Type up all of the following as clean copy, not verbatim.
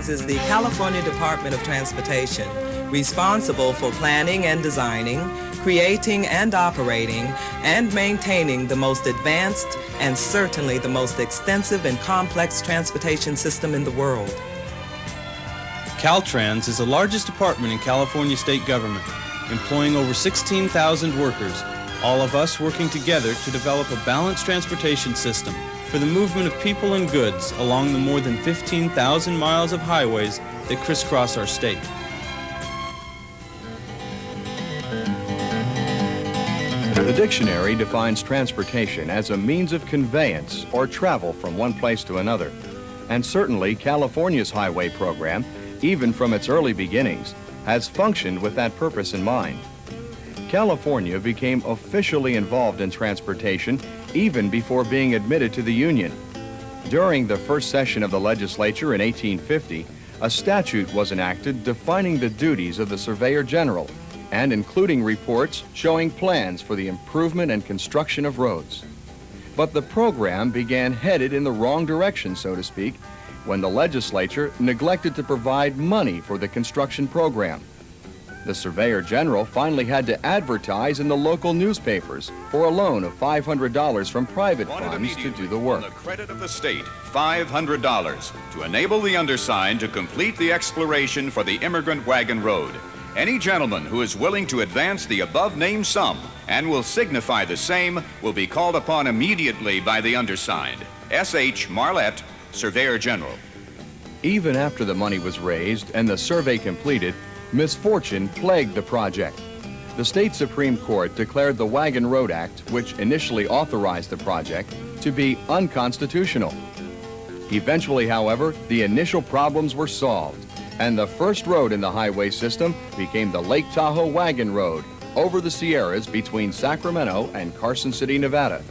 Caltrans is the California Department of Transportation, responsible for planning and designing, creating and operating, and maintaining the most advanced and certainly the most extensive and complex transportation system in the world. Caltrans is the largest department in California state government, employing over 16,000 workers, all of us working together to develop a balanced transportation system for the movement of people and goods along the more than 15,000 miles of highways that crisscross our state. The dictionary defines transportation as a means of conveyance or travel from one place to another. And certainly California's highway program, even from its early beginnings, has functioned with that purpose in mind. California became officially involved in transportation even before being admitted to the Union. During the first session of the legislature in 1850, a statute was enacted defining the duties of the Surveyor General and including reports showing plans for the improvement and construction of roads. But the program began headed in the wrong direction, so to speak, when the legislature neglected to provide money for the construction program. The Surveyor General finally had to advertise in the local newspapers for a loan of $500 from private funds to do the work. On the credit of the state, $500 to enable the undersigned to complete the exploration for the Immigrant Wagon Road. Any gentleman who is willing to advance the above-named sum and will signify the same will be called upon immediately by the undersigned. S.H. Marlette, Surveyor General. Even after the money was raised and the survey completed, misfortune plagued the project. The state Supreme Court declared the Wagon Road Act, which initially authorized the project, to be unconstitutional. Eventually, however, the initial problems were solved, and the first road in the highway system became the Lake Tahoe Wagon Road over the Sierras between Sacramento and Carson City, Nevada.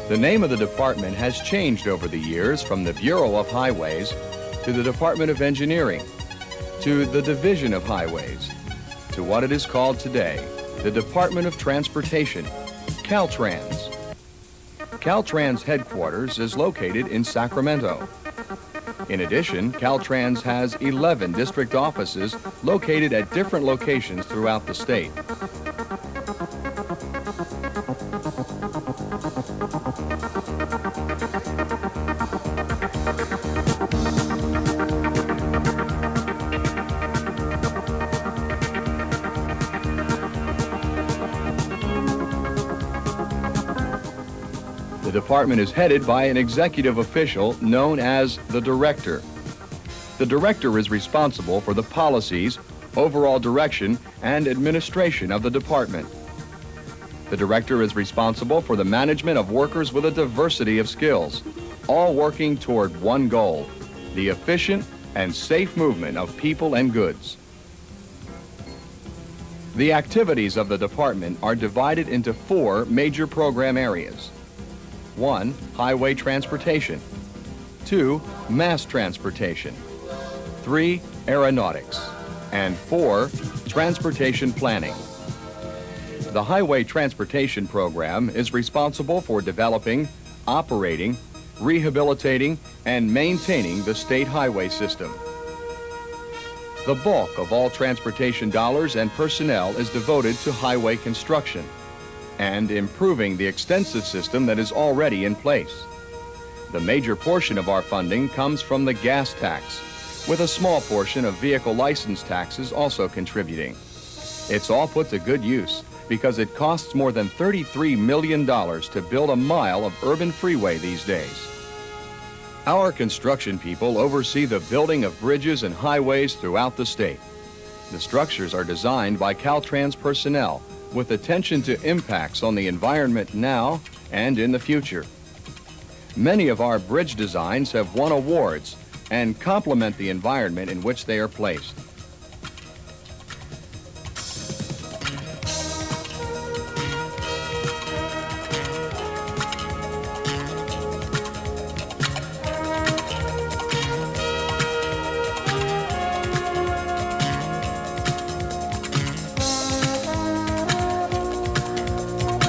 The name of the department has changed over the years from the Bureau of Highways to the Department of Engineering, to the Division of Highways, to what it is called today, the Department of Transportation, Caltrans. Caltrans headquarters is located in Sacramento. In addition, Caltrans has 11 district offices located at different locations throughout the state. The department is headed by an executive official known as the Director. The Director is responsible for the policies, overall direction, and administration of the department. The Director is responsible for the management of workers with a diversity of skills, all working toward one goal, the efficient and safe movement of people and goods. The activities of the department are divided into 4 major program areas. 1, highway transportation. 2, mass transportation. 3, aeronautics. And 4, transportation planning. The highway transportation program is responsible for developing, operating, rehabilitating, and maintaining the state highway system. The bulk of all transportation dollars and personnel is devoted to highway construction and improving the extensive system that is already in place. The major portion of our funding comes from the gas tax, with a small portion of vehicle license taxes also contributing. It's all put to good use because it costs more than $33 million to build a mile of urban freeway these days. Our construction people oversee the building of bridges and highways throughout the state. The structures are designed by Caltrans personnel with attention to impacts on the environment now and in the future. Many of our bridge designs have won awards and complement the environment in which they are placed.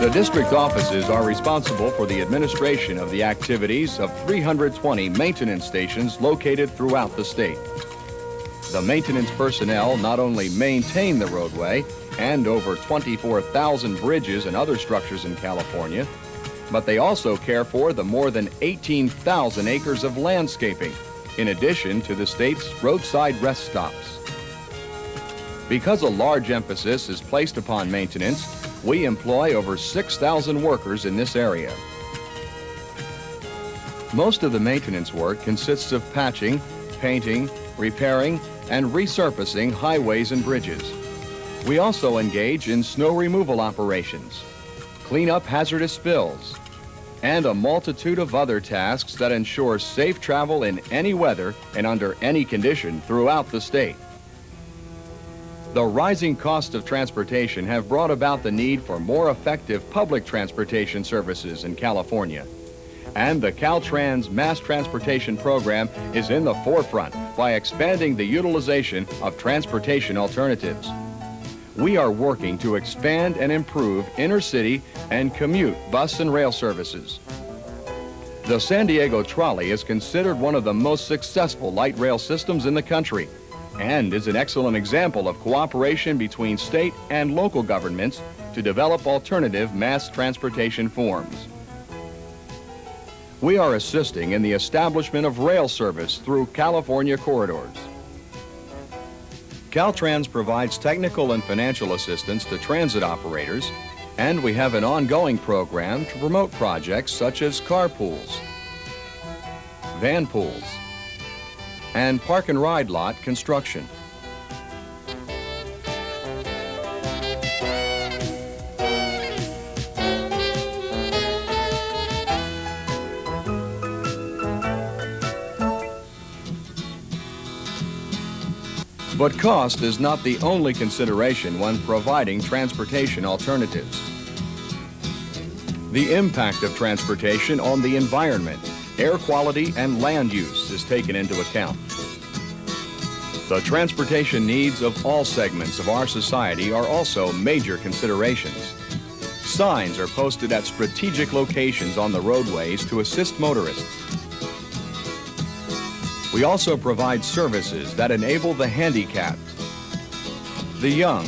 The district offices are responsible for the administration of the activities of 320 maintenance stations located throughout the state. The maintenance personnel not only maintain the roadway and over 24,000 bridges and other structures in California, but they also care for the more than 18,000 acres of landscaping, in addition to the state's roadside rest stops. Because a large emphasis is placed upon maintenance, we employ over 6,000 workers in this area. Most of the maintenance work consists of patching, painting, repairing, and resurfacing highways and bridges. We also engage in snow removal operations, clean up hazardous spills, and a multitude of other tasks that ensure safe travel in any weather and under any condition throughout the state. The rising cost of transportation have brought about the need for more effective public transportation services in California. And the Caltrans mass transportation program is in the forefront by expanding the utilization of transportation alternatives. We are working to expand and improve inner-city and commute bus and rail services. The San Diego Trolley is considered one of the most successful light rail systems in the country and is an excellent example of cooperation between state and local governments to develop alternative mass transportation forms. We are assisting in the establishment of rail service through California corridors. Caltrans provides technical and financial assistance to transit operators, and we have an ongoing program to promote projects such as carpools, van pools, and park and ride lot construction. But cost is not the only consideration when providing transportation alternatives. The impact of transportation on the environment, air quality, and land use is taken into account. The transportation needs of all segments of our society are also major considerations. Signs are posted at strategic locations on the roadways to assist motorists. We also provide services that enable the handicapped, the young,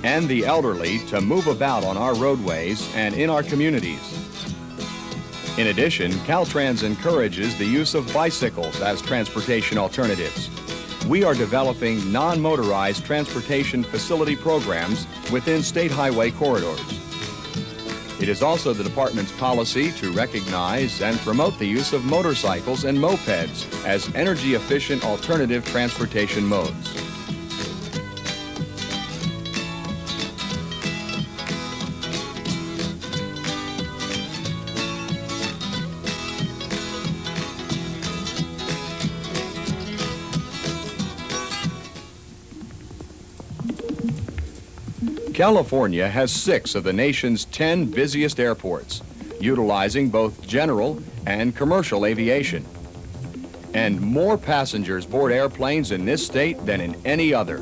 and the elderly to move about on our roadways and in our communities. In addition, Caltrans encourages the use of bicycles as transportation alternatives. We are developing non-motorized transportation facility programs within state highway corridors. It is also the department's policy to recognize and promote the use of motorcycles and mopeds as energy-efficient alternative transportation modes. California has 6 of the nation's 10 busiest airports, utilizing both general and commercial aviation. And more passengers board airplanes in this state than in any other.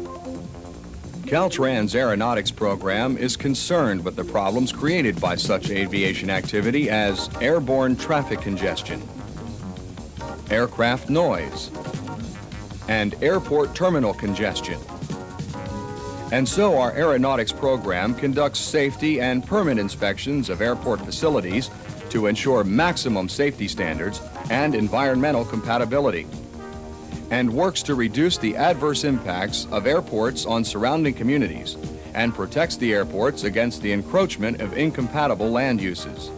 Caltrans' aeronautics program is concerned with the problems created by such aviation activity as airborne traffic congestion, aircraft noise, and airport terminal congestion. And so our aeronautics program conducts safety and permit inspections of airport facilities to ensure maximum safety standards and environmental compatibility, and works to reduce the adverse impacts of airports on surrounding communities and protects the airports against the encroachment of incompatible land uses,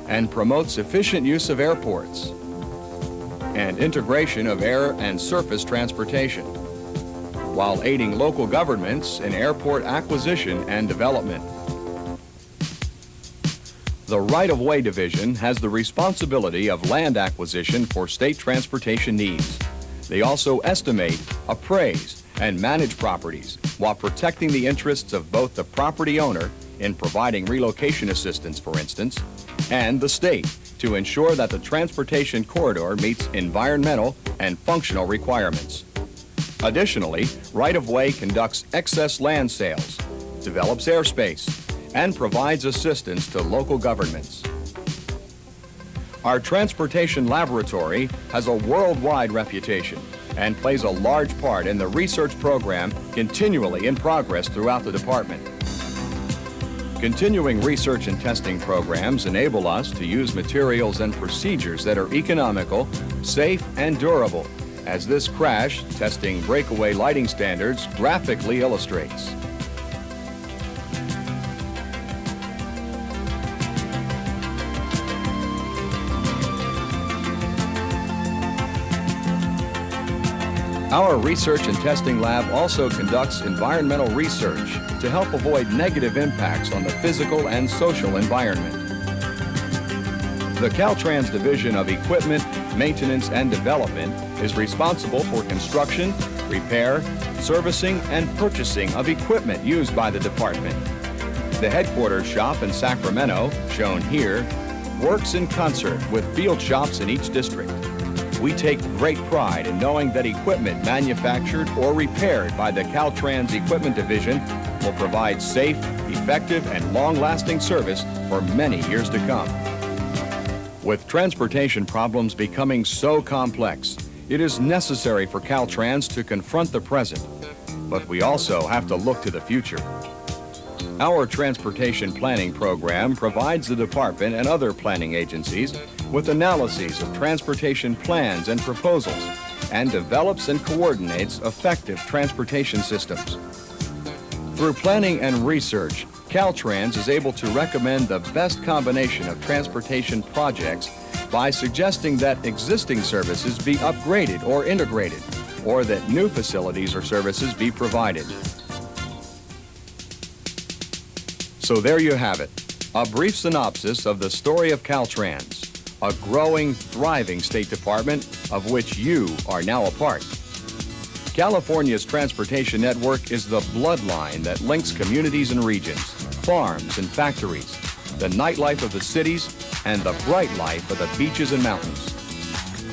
and promotes efficient use of airports and integration of air and surface transportation, while aiding local governments in airport acquisition and development. The Right-of-Way Division has the responsibility of land acquisition for state transportation needs. They also estimate, appraise, and manage properties while protecting the interests of both the property owner in providing relocation assistance, for instance, and the state to ensure that the transportation corridor meets environmental and functional requirements. Additionally, Right-of-Way conducts excess land sales, develops airspace, and provides assistance to local governments. Our transportation laboratory has a worldwide reputation and plays a large part in the research program continually in progress throughout the department. Continuing research and testing programs enable us to use materials and procedures that are economical, safe, and durable, as this crash testing breakaway lighting standards graphically illustrates. Our research and testing lab also conducts environmental research to help avoid negative impacts on the physical and social environment. The Caltrans Division of Equipment, Maintenance, and Development is responsible for construction, repair, servicing, and purchasing of equipment used by the department. The headquarters shop in Sacramento, shown here, works in concert with field shops in each district. We take great pride in knowing that equipment manufactured or repaired by the Caltrans Equipment Division will provide safe, effective, and long-lasting service for many years to come. With transportation problems becoming so complex, it is necessary for Caltrans to confront the present, but we also have to look to the future. Our transportation planning program provides the department and other planning agencies with analyses of transportation plans and proposals, and develops and coordinates effective transportation systems. Through planning and research, Caltrans is able to recommend the best combination of transportation projects by suggesting that existing services be upgraded or integrated, or that new facilities or services be provided. So there you have it, a brief synopsis of the story of Caltrans, a growing, thriving State Department of which you are now a part. California's transportation network is the bloodline that links communities and regions, farms and factories, the nightlife of the cities, and the bright life of the beaches and mountains.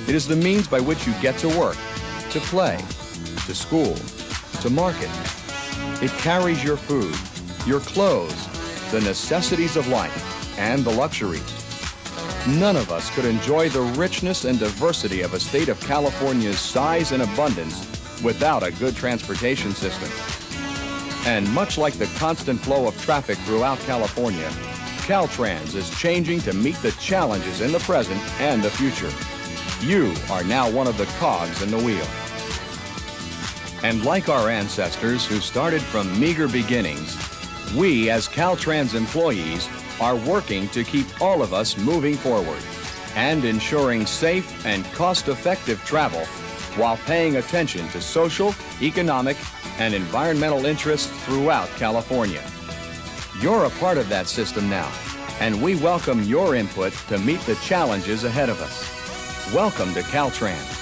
It is the means by which you get to work, to play, to school, to market. It carries your food, your clothes, the necessities of life, and the luxuries. None of us could enjoy the richness and diversity of a state of California's size and abundance without a good transportation system. And much like the constant flow of traffic throughout California, Caltrans is changing to meet the challenges in the present and the future. You are now one of the cogs in the wheel. And like our ancestors who started from meager beginnings, we as Caltrans employees are working to keep all of us moving forward and ensuring safe and cost-effective travel while paying attention to social, economic, and environmental interests throughout California. You're a part of that system now, and we welcome your input to meet the challenges ahead of us. Welcome to Caltrans.